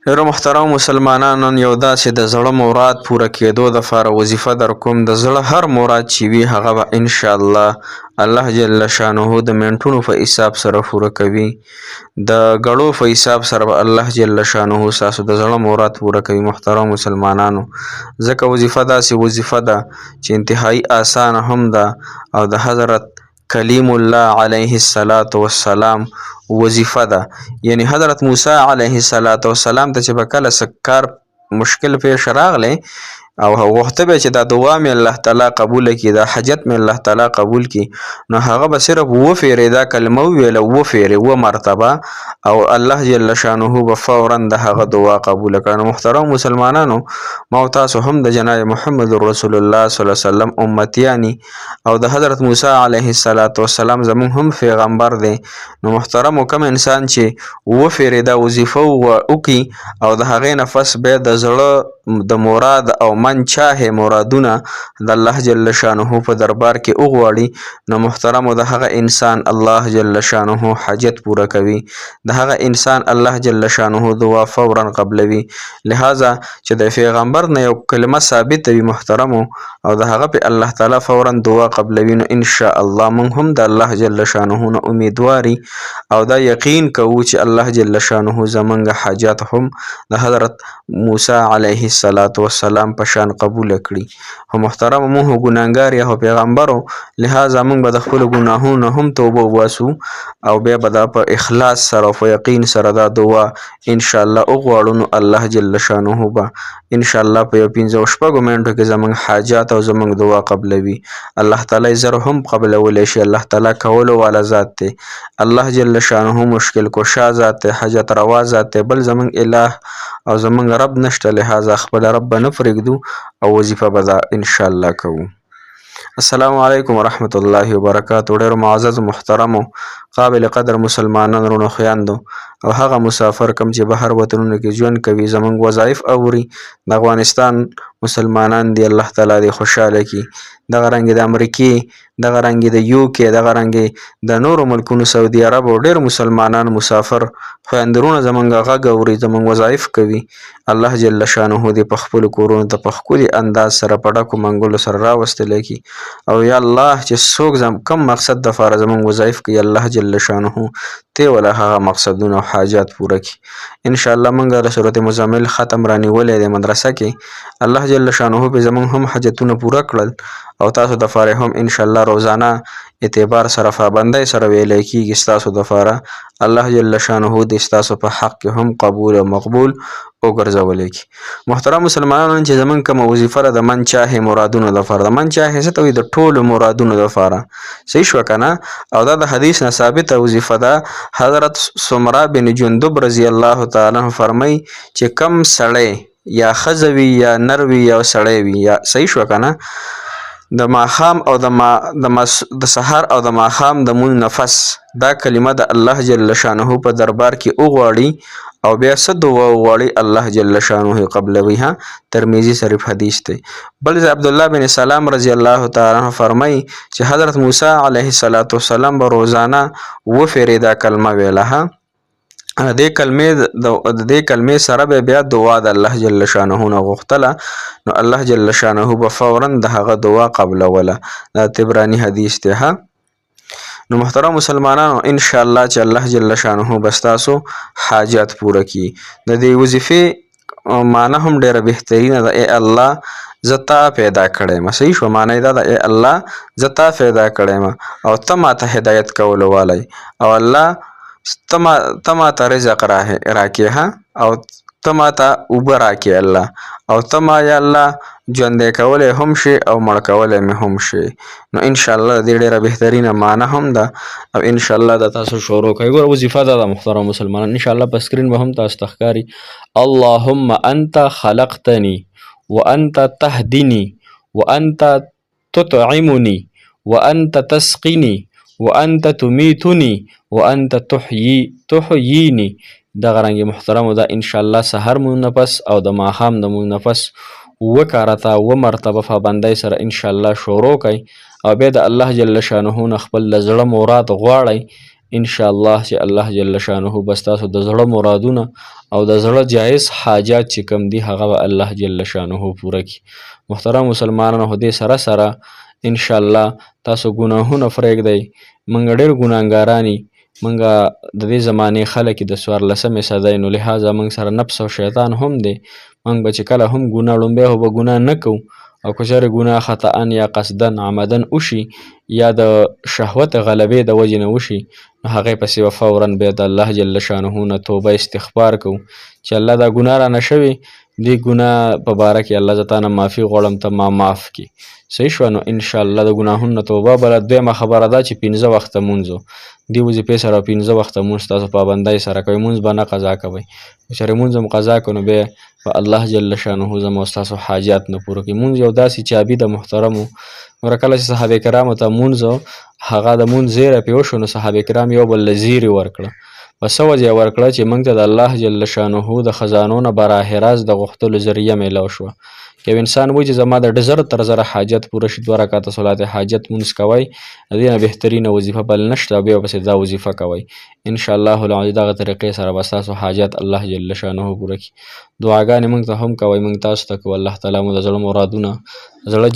ډیرو محترم مسلمانانو، نن یو داسې د زړه مراد پوره کېدو دپاره وظیفه در کوم. د زړه هر مراد چې وي هغه به انشاءالله الله جل شانه د منټونو په حساب سره پوره کوي. د ګړو په حساب سره به الله جل شانه ستاسو د زړه مراد پوره کوي. محترم مسلمانانو، ځکه وظیفه داسې وظیفه ده چې انتهایی اسانه هم ده او د حضرت کلیم الله علیه السلام وظیفه ده. یعنی حضرت موسی علیه السلام ته چې به کله څه کار مشکل پیش راغلی او غوښته به چې دا دعا مې الله تعالی قبول کړي، دا حاجت مې الله تعالی قبول کړي، نو هغه به صرف اووه فیرې دا کلمه وویله، اووه فیرې، اووه مرتبه، او الله جل شانه به فورا د هغه دعا قبول کړه. نو محترم مسلمانانو، ما او تاسو هم د جناب محمد رسول الله صلی الله علیه وسلم امتیانی او د حضرت موسی علیه السلام زمون هم پیغمبر دی. نو محترم کوم انسان چې اووه فیرې دا وظیفه وکړي او د هغې نفس بیا د زړه د مراد او من چاهې مرادونه د الله جل شانه په دربار کې وغواړي، نو محترمو د هغه انسان الله جل شانه حاجت پوره کوي، د هغه انسان الله جل شانه دعا فورا قبلوي. لہذا چې د پیغمبر نه یو کلمه ثابت وي محترمو او د هغه په الله تعالی فورا دعا قبلوي، نو ان شاء الله موږ هم د الله جل شانه نه امیدواري او دا یقین کوو چې الله جل شانه زمونږ حاجات هم د حضرت موسی علیه السلام په شان قبول کړي. خو محترم موږ ګناهګار یو پیغمبرو، لہذا موږ به د خپل ګناهونو هم توبه وباسو او بیا به دا په اخلاص سره او په یقین سره دا دعا ان شاء الله وغواړو، نو الله جل شانه به ان شاء الله په یو 15 شپږو منټو کې زمونږ حاجات او زمونږ دعا قبلوي. الله تعالی زر هم قبلولی شي. الله تعالی کولو والا ذات دی، الله جل شانه مشکل کشا ذات دی، حاجت روا ذات دی، بل زمونږ الہ او زمونږ رب نشته. لہذا خپل رب به نه پرېږدو او وظیفه به دا ان شاء الله کوو. السلام علیکم ورحمت الله وبرکاتو. ډېرو معزز محترمو قابل قدر مسلمانانو رونو خویندو او هغه مسافر کم چې بهر وطنونو کې ژوند کوي، زمونږ وظایف اوري، د افغانستان مسلمانان دی الله تعالی دې خوشحاله کړي، دغه رنګې د امریکې، دغه رنګې د UK، دغه رنګې د نورو ملکونو سعودي عرب او ډېر مسلمانان مسافر خویندرونه زمونږ غږ اوري، زمونږ وظایف کوي. الله جل شانه دې په خپلو کورونو ته په ښکلي انداز سره په ډکو منګلو سره راوستلی کړي، او یا الله چې څوک کم مقصد دپاره زمونږ وظایف کوي، الله جل شانه تی ولا هغه مقصدونه او حاجات پوره کړي. ان شاء الله موږ د سورت مزمل ختم رانیولی دی مدرسه کې، الله جل شانه به زمونږ هم حاجتونه پوره کړل او تاسو دپاره هم ان شاء الله روزانه اعتبار سره پابندۍ سره ویلی کېږي ستاسو دپاره. الله جل شانه دې ستاسو په حق کې هم قبول او مقبول وګرځولی کړي. محترم مسلمانانو، چې زمونږ کومه وظیفه ده د من چاهې مرادونو دپاره، د من چاهې څه ته وایي؟ د ټولو مرادونو دپاره. صحیح شوه که نه؟ او دا د حدیث نه ثابته وظیفه ده. حضرت سمره بن جندب رضی الله تعالی عنه فرمایي چې کم سړی یا ښځه وي یا نر وي یا سړی وي، یا صحیح شوه که نه، د ماښام او د سحر او د ماښام د مونځ نفس دا کلمه د الله جل شانه په دربار کې وغواړي او بیا څه دعا وغواړي الله جل شانه قبلوي. ها، ترمذي شریف حدیث دی. بل عبدالله بن سلام رضی الله تعالی عنه فرمایي چې حضرت موسی علیه السلام به روزانه اووه فیرې دا کلمه ویله. ها، د دې کلمې سره به بیا دعا د الله جل شانه نه غوښتله، نو الله جل شانه به فورا د هغه دعا قبلوله. دا طبراني حدیث دی. ها، نو محترم مسلمانانو، ان شاء الله چې الله جل شانه به ستاسو حاجات پوره کړي. د دې وظیفې معنی هم ډېره بهترینه ده. ای الله زه تا پیدا کړی یم. صحیح شوه؟ معنی دا ده ای الله زه تا پیدا کړی یم او ته ماته هدایت کولو والی، او الله ته ماته رزق راکړې، ها، او ته ماته اوبه راکړې الله، او ته ما یا الله ژوندی کولی هم شي او مړ کولی مې هم شي. نو ان شاء الله د دې ډېره بهترینه معنی هم ده او ان شاء الله د تاسو شروع کوي. ګوره وظیفه دا ده محترم مسلمانان، ان شاء الله په سکرین به هم تاسو ته ښکاري. اللهم انت خلقتني وانت تهدني وانت تطعمني وانت تسقني وانت تمیتني وانت تحییني. دغه رنګې محترمو دا ان شاء الله سحر مونځ نفس او د ماښام د مونځ نفس اووه کارته اووه مرتبه پابندۍ سره ان شاء الله شروع کوئ او بیا د الله جل شانه نه خپل د زړه مراد غواړئ. ان شاء الله چې الله جل شانه بس تاسو د زړه مرادونه او د زړه جایز حاجات چې کم دي هغه به الله جل شانه پوره کړي. محترم مسلمانانو دې سره سره ان شاء الله تاسو ګناهونه پرېږدئ. موږ ډېر ګناهګاران موږ د دې زمانې خلک د 14مې صدۍ نو لهذا موږ سره نفس او شیطان هم دی. موږ به چې کله هم ګناه لومبی خو به ګناه نه کوو او که چېرې ګناه خطأ یا قصدا عمدن وشي یا د شهوت غلبې د وجې نه وشي نو هغې پسې به فورا بیا د الله جل شانه نه توبه استغفار کوو چې الله دا ګناه رانه شوې دې ګناه په باره کې الله زه تا نه معافي غواړم ته ما معاف کړي. صحیح شوه. نو انشاءالله د ګناهونو نه توبه بله دویمه خبره دا چې 15 وخته مونځ دې وظیفې سره 15 وخته مونځ تاسو پابندۍ سره کوئ. مونځ به نه قضا کوئ. که چېرې مونځ هم قضا کړو نو بیا به الله جل شانه زما او ستاسو حاجات نه پوره کړي. مونځ یو داسې چابي د محترمو ګوره کله چې صحابه کرامو ته مونځ هغه د مونځ زیری پرې وشو نو صحابه کرام یو بل له زیري ورکړه. په څه وجه یې ورکړه چې موږ ته د الله جل شانه د خزانو نه براه راست د غوښتلو ذریعه میلاو شوه. که یو انسان وایي چې زما د زر تر زره حاجت پوره شي 2 رکعته صلات حاجت مونځ کوئ د دې نه بهترینه وظیفه بل نشته او بیا پسې دا وظیفه کوئ. انشاءالله العزیز دغه طریقې سره به ستاسو حاجت الله جل شانه پوره کړي. دعاګانې موږ ته هم کوئ موږ تاسو ته کوو. الله تعالی مو د زړه مرادونه زړه